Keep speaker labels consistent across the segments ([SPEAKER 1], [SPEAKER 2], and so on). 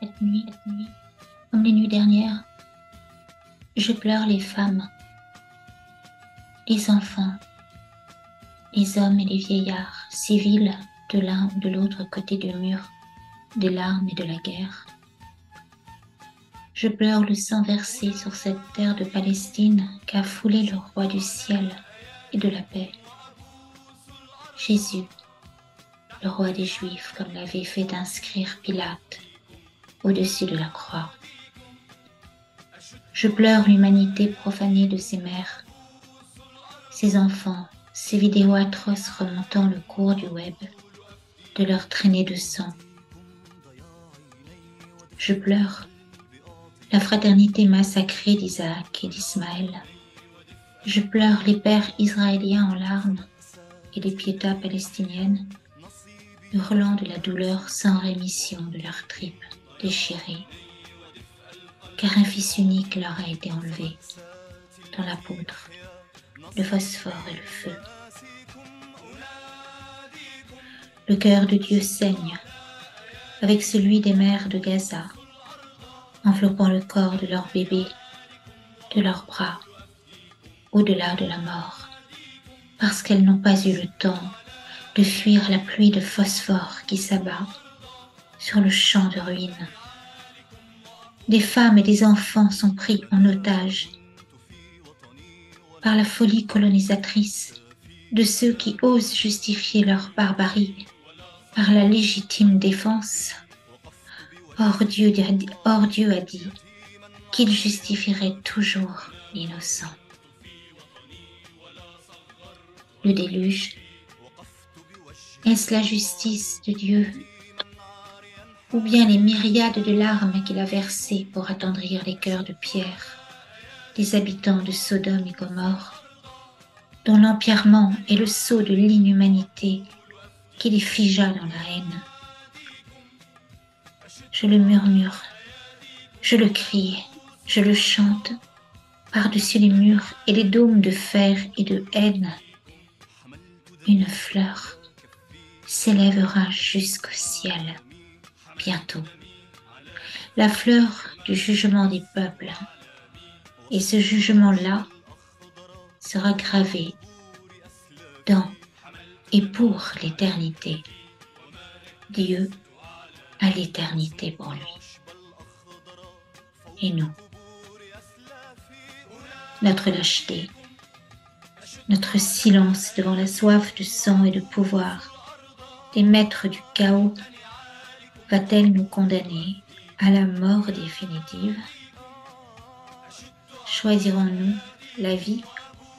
[SPEAKER 1] Cette nuit, comme les nuits dernières, je pleure les femmes, les enfants, les hommes et les vieillards, civils de l'un ou de l'autre côté du mur, des larmes et de la guerre. Je pleure le sang versé sur cette terre de Palestine qu'a foulé le roi du ciel et de la paix. Jésus, le roi des Juifs, comme l'avait fait inscrire Pilate au-dessus de la croix. Je pleure l'humanité profanée de ses mères, ses enfants, ces vidéos atroces remontant le cours du web, de leur traînée de sang. Je pleure la fraternité massacrée d'Isaac et d'Ismaël. Je pleure les pères israéliens en larmes et les piétas palestiniennes, hurlant de la douleur sans rémission de leurs tripes déchirées, car un fils unique leur a été enlevé dans la poudre, le phosphore et le feu. Le cœur de Dieu saigne avec celui des mères de Gaza, enveloppant le corps de leur bébé, de leurs bras, au-delà de la mort, parce qu'elles n'ont pas eu le temps de fuir la pluie de phosphore qui s'abat sur le champ de ruines. Des femmes et des enfants sont pris en otage par la folie colonisatrice de ceux qui osent justifier leur barbarie par la légitime défense. Or Dieu a dit qu'il justifierait toujours l'innocent. Le déluge, est-ce la justice de Dieu ou bien les myriades de larmes qu'il a versées pour attendrir les cœurs de pierre des habitants de Sodome et Gomorrhe, dont l'empierrement est le sceau de l'inhumanité qui les figea dans la haine. Je le murmure, je le crie, je le chante, par-dessus les murs et les dômes de fer et de haine. Une fleur s'élèvera jusqu'au ciel, bientôt. La fleur du jugement des peuples. Et ce jugement-là sera gravé dans et pour l'éternité. Dieu a l'éternité pour lui. Et nous, notre lâcheté, notre silence devant la soif de sang et de pouvoir des maîtres du chaos va-t-elle nous condamner à la mort définitive? Choisirons-nous la vie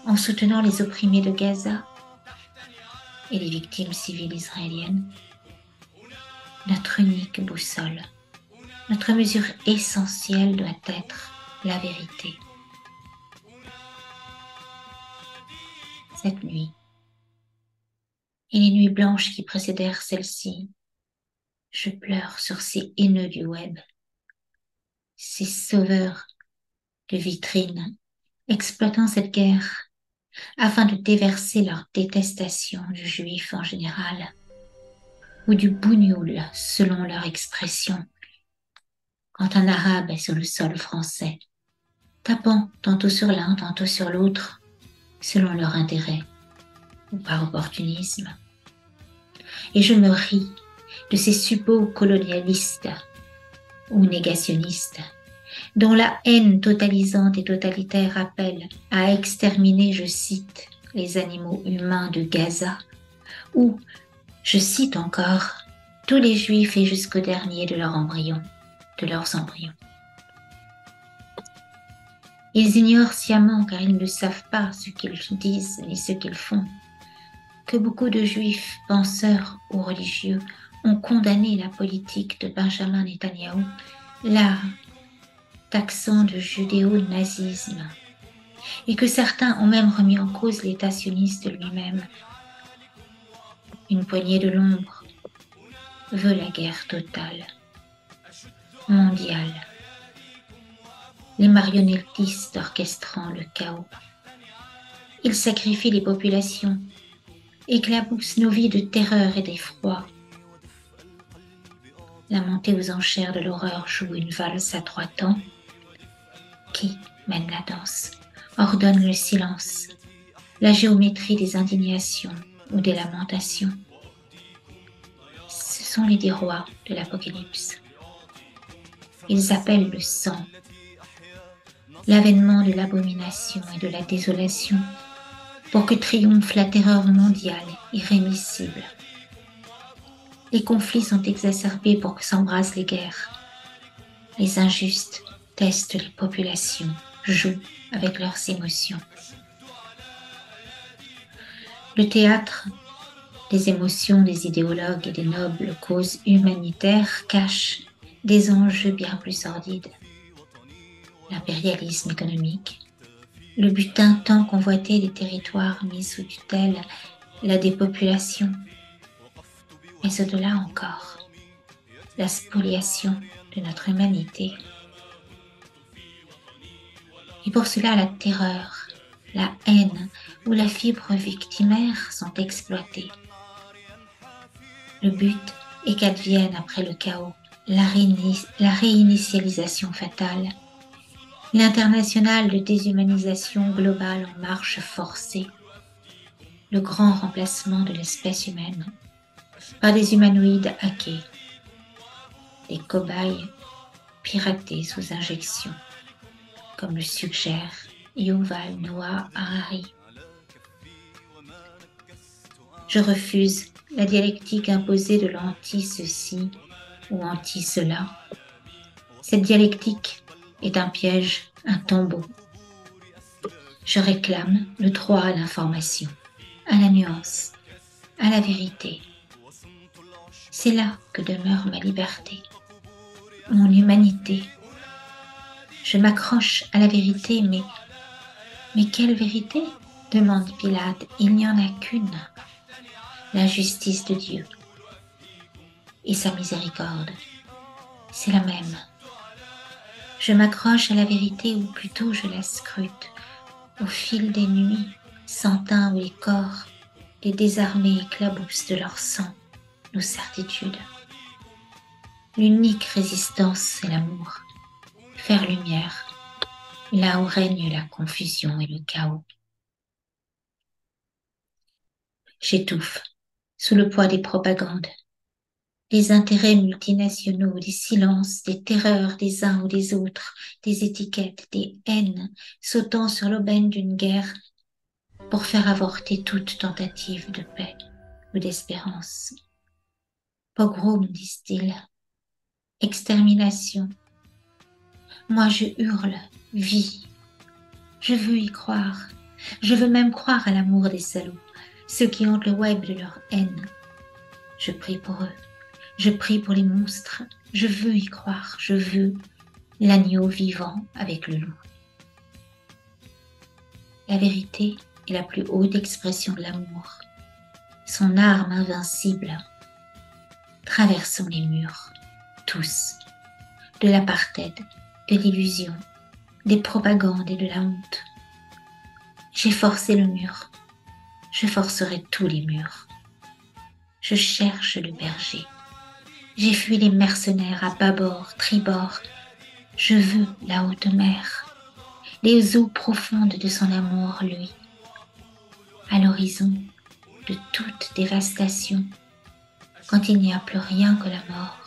[SPEAKER 1] en soutenant les opprimés de Gaza et les victimes civiles israéliennes? Notre unique boussole, notre mesure essentielle doit être la vérité. Cette nuit et les nuits blanches qui précédèrent celle-ci, je pleure sur ces haineux du web, ces sauveurs de vitrines, exploitant cette guerre afin de déverser leur détestation du juif en général, ou du bougnoul selon leur expression, quand un arabe est sur le sol français, tapant tantôt sur l'un, tantôt sur l'autre, selon leur intérêt ou par opportunisme. Et je me ris de ces suppôts colonialistes ou négationnistes, dont la haine totalisante et totalitaire appelle à exterminer, je cite, les animaux humains de Gaza, ou, je cite encore, tous les juifs et jusqu'au dernier de leurs embryons. Ils ignorent sciemment, car ils ne savent pas ce qu'ils disent ni ce qu'ils font, que beaucoup de juifs, penseurs ou religieux ont condamné la politique de Benjamin Netanyahou, la taxant de judéo-nazisme, et que certains ont même remis en cause l'État sioniste lui-même. Une poignée de l'ombre veut la guerre totale, mondiale, les marionnettistes orchestrant le chaos. Ils sacrifient les populations, éclaboussent nos vies de terreur et d'effroi. La montée aux enchères de l'horreur joue une valse à 3 temps. Qui mène la danse, ordonne le silence, la géométrie des indignations ou des lamentations. Ce sont les 10 rois de l'Apocalypse. Ils appellent le sang, l'avènement de l'abomination et de la désolation, pour que triomphe la terreur mondiale irrémissible. Les conflits sont exacerbés pour que s'embrasent les guerres. Les injustes testent les populations, jouent avec leurs émotions. Le théâtre des émotions des idéologues et des nobles causes humanitaires cache des enjeux bien plus sordides. L'impérialisme économique, le butin tant convoité des territoires mis sous tutelle, la dépopulation, mais au-delà encore, la spoliation de notre humanité. Et pour cela, la terreur, la haine ou la fibre victimaire sont exploitées. Le but est qu'advienne après le chaos la réinitialisation fatale, l'international de déshumanisation globale en marche forcée, le grand remplacement de l'espèce humaine par des humanoïdes hackés, des cobayes piratés sous injection, comme le suggère Yuval Noah Harari. Je refuse la dialectique imposée de l'anti-ceci ou anti-cela. Cette dialectique est un piège, un tombeau. Je réclame le droit à l'information, à la nuance, à la vérité. C'est là que demeure ma liberté, mon humanité. Je m'accroche à la vérité, mais quelle vérité ? Demande Pilate. Il n'y en a qu'une, la justice de Dieu. Et sa miséricorde, c'est la même. Je m'accroche à la vérité, ou plutôt je la scrute, au fil des nuits, sentant où les corps, les désarmés éclaboussent de leur sang nos certitudes. L'unique résistance, c'est l'amour. Faire lumière, là où règne la confusion et le chaos. J'étouffe sous le poids des propagandes, des intérêts multinationaux, des silences, des terreurs des uns ou des autres, des étiquettes, des haines sautant sur l'aubaine d'une guerre pour faire avorter toute tentative de paix ou d'espérance. Pogrom, disent-ils. Extermination. Moi je hurle, vie. Je veux y croire. Je veux même croire à l'amour des salauds, ceux qui hantent le web de leur haine. Je prie pour eux. Je prie pour les monstres. Je veux y croire. Je veux l'agneau vivant avec le loup. La vérité est la plus haute expression de l'amour. Son arme invincible. Traversons les murs, tous, de l'apartheid, de l'illusion, des propagandes et de la honte. J'ai forcé le mur. Je forcerai tous les murs. Je cherche le berger. J'ai fui les mercenaires à bâbord, tribord. Je veux la haute mer, les eaux profondes de son amour, lui. À l'horizon de toute dévastation, quand il n'y a plus rien que la mort,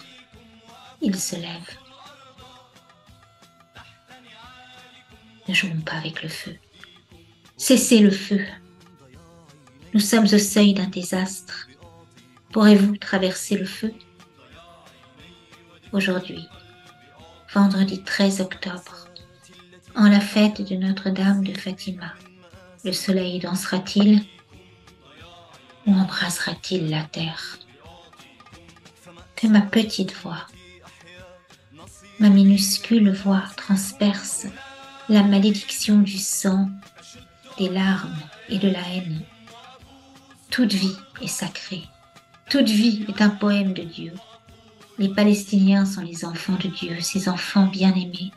[SPEAKER 1] il se lève. Ne jouons pas avec le feu. Cessez le feu. Nous sommes au seuil d'un désastre. Pourrez-vous traverser le feu ? Aujourd'hui, vendredi 13 octobre, en la fête de Notre-Dame de Fatima, le soleil dansera-t-il ou embrasera-t-il la terre ? Que ma petite voix, ma minuscule voix transperce la malédiction du sang, des larmes et de la haine. Toute vie est sacrée. Toute vie est un poème de Dieu. Les Palestiniens sont les enfants de Dieu, ses enfants bien-aimés.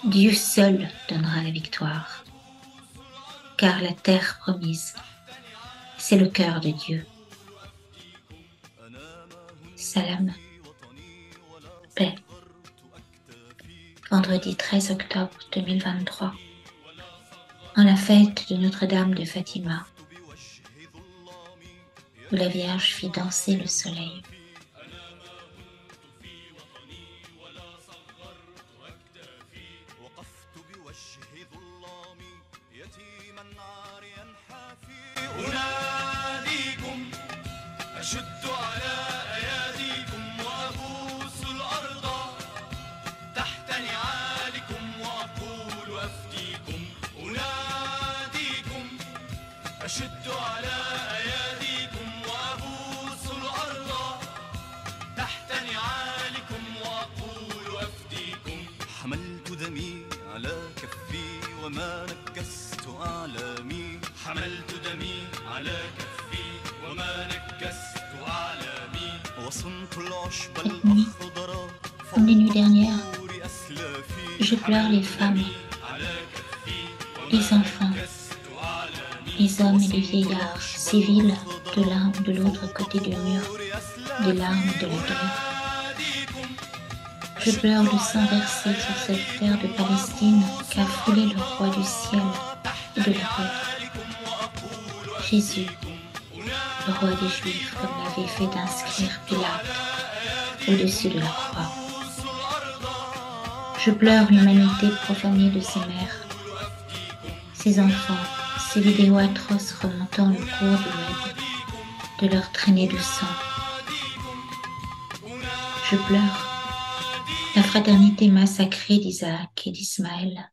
[SPEAKER 1] Dieu seul donnera la victoire. Car la terre promise, c'est le cœur de Dieu. Salam. vendredi 13 octobre 2023, en la fête de Notre-Dame de Fatima, où la Vierge fit danser le soleil.
[SPEAKER 2] أناديكم أشد على أياديكم وأبوس الأرض تحت نعالكم وأقول أفديكم أناديكم أشد على أياديكم وأبوس الأرض تحت نعالكم وأقول أفديكم حملت دمي على كفي وما نكست أعلامي حملت دمي على كفي وما نكست أعلامي وصنت العشب الأخضر
[SPEAKER 1] Comme les nuits dernières, je pleure les femmes, les enfants, les hommes et les vieillards civils de l'un ou de l'autre côté du mur, des larmes de la guerre. Je pleure le sang versé sur cette terre de Palestine qu'a foulé le roi du ciel et de la terre. Jésus, le roi des Juifs, comme l'avait fait d'inscrire Pilate au-dessus de la croix. Je pleure l'humanité profanée de ses mères, ses enfants, ces vidéos atroces remontant le cours du web, de leur traînée de sang. Je pleure la fraternité massacrée d'Isaac et d'Ismaël.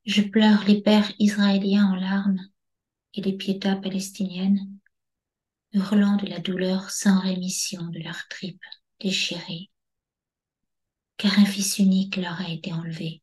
[SPEAKER 1] Je pleure les pères israéliens en larmes et les piétas palestiniennes, hurlant de la douleur sans rémission de leurs tripes déchirées, car un fils unique leur a été enlevé.